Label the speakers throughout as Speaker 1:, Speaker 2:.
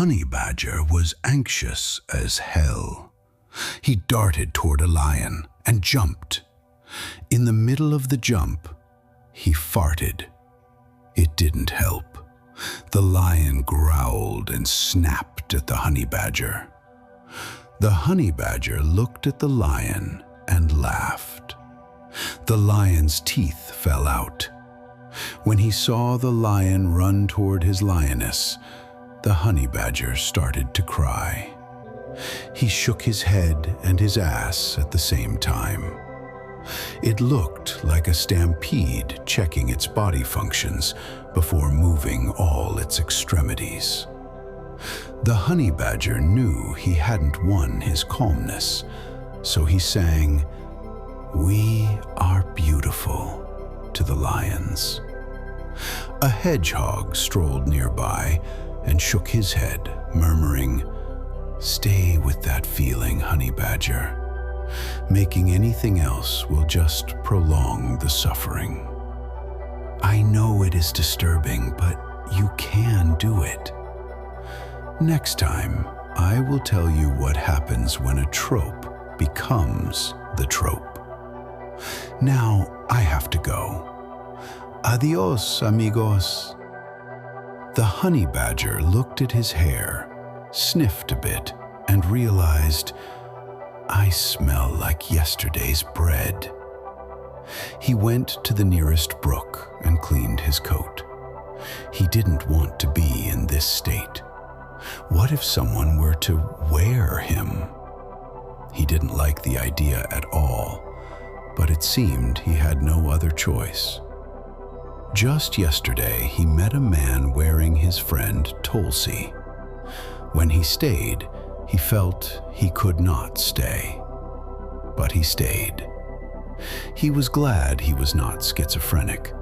Speaker 1: honey badger was anxious as hell. He darted toward a lion and jumped. In the middle of the jump, he farted. It didn't help. The lion growled and snapped at the honey badger. The honey badger looked at the lion and laughed. The lion's teeth fell out. When he saw the lion run toward his lioness, the honey badger started to cry. He shook his head and his ass at the same time. It looked like a stampede checking its body functions before moving all its extremities. The honey badger knew he hadn't won his calmness, so he sang, "We are beautiful," to the lions. A hedgehog strolled nearby and shook his head, murmuring, "Stay with that feeling, honey badger. Making anything else will just prolong the suffering. I know it is disturbing, but you can do it. Next time, I will tell you what happens when a trope becomes the trope. Now I have to go. Adios, amigos." The honey badger looked at his hair, sniffed a bit, and realized, "I smell like yesterday's bread." He went to the nearest brook and cleaned his coat. He didn't want to be in this state. What if someone were to wear him? He didn't like the idea at all, but it seemed he had no other choice. Just yesterday, he met a man wearing his friend Tulsi. When he stayed, he felt he could not stay. But he stayed. He was glad he was not schizophrenic.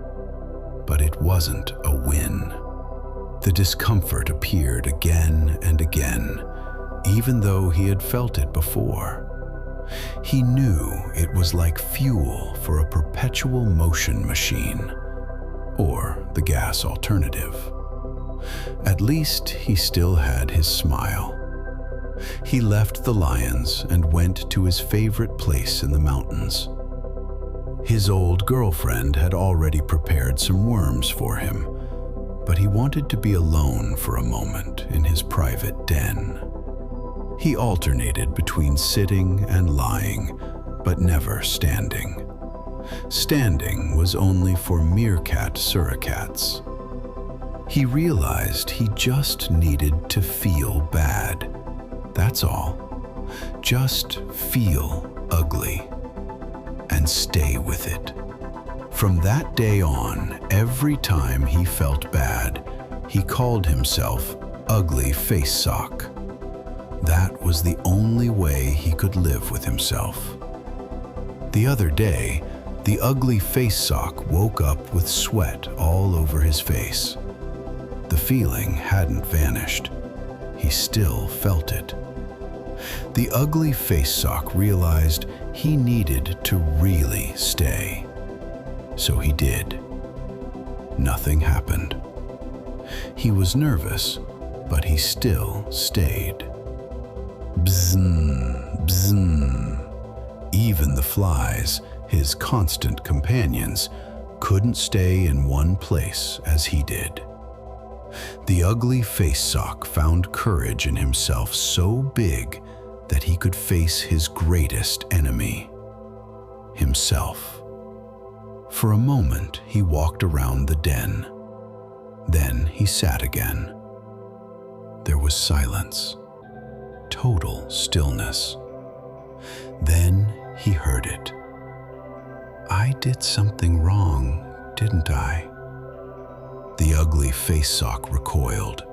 Speaker 1: But it wasn't a win. The discomfort appeared again and again, even though he had felt it before. He knew it was like fuel for a perpetual motion machine, or the gas alternative. At least he still had his smile. He left the lions and went to his favorite place in the mountains. His old girlfriend had already prepared some worms for him, but he wanted to be alone for a moment in his private den. He alternated between sitting and lying, but never standing. Standing was only for meerkat surrogates. He realized he just needed to feel bad. That's all. Just feel ugly and stay with it. From that day on, every time he felt bad, he called himself Ugly Face Sock. That was the only way he could live with himself. The other day, the ugly face sock woke up with sweat all over his face. The feeling hadn't vanished. He still felt it. The ugly face sock realized he needed to really stay. So he did. Nothing happened. He was nervous, but he still stayed. Bzzn, bzzn. Even the flies, his constant companions, couldn't stay in one place as he did. The ugly face sock found courage in himself so big that he could face his greatest enemy, himself. For a moment, he walked around the den. Then he sat again. There was silence, total stillness. Then he heard it. I did something wrong, didn't I? The ugly face sock recoiled.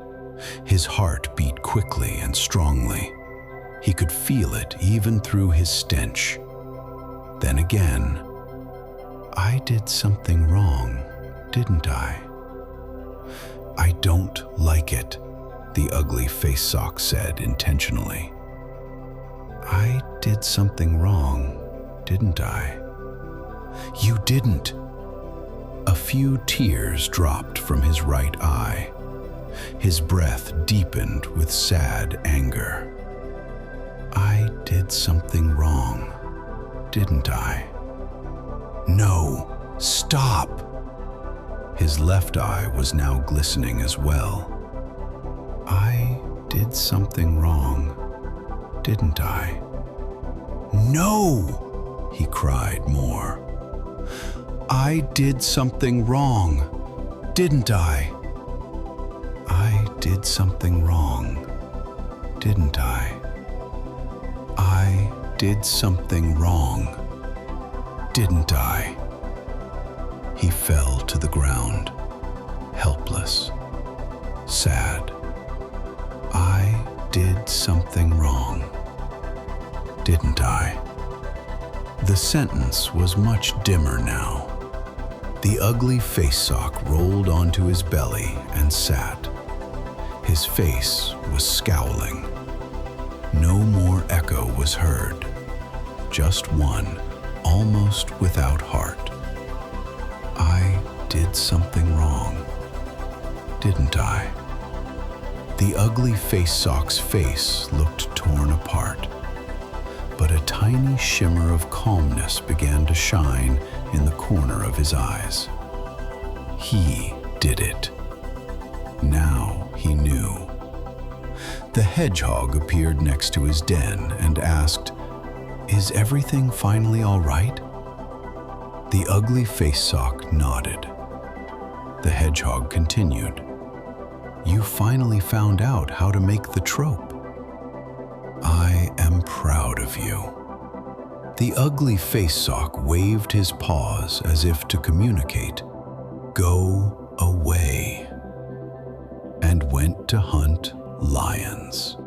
Speaker 1: His heart beat quickly and strongly. He could feel it even through his stench. Then again, I did something wrong, didn't I? I don't like it, the ugly face sock said intentionally. I did something wrong, didn't I? You didn't. A few tears dropped from his right eye. His breath deepened with sad anger. I did something wrong, didn't I? No, stop! His left eye was now glistening as well. I did something wrong, didn't I? No! He cried more. I did something wrong, didn't I? I did something wrong, didn't I? I did something wrong, didn't I? He fell to the ground, helpless, sad. I did something wrong, didn't I? The sentence was much dimmer now. The ugly face sock rolled onto his belly and sat. His face was scowling. No more echo was heard, just one, almost without heart. I did something wrong, didn't I? The ugly face sock's face looked torn apart, but a tiny shimmer of calmness began to shine in the corner of his eyes. He did it. Now he knew. The hedgehog appeared next to his den and asked, "Is everything finally all right?" The ugly face sock nodded. The hedgehog continued, "You finally found out how to make the trope. I am proud of you." The ugly face sock waved his paws as if to communicate, "Go away," and went to hunt lions.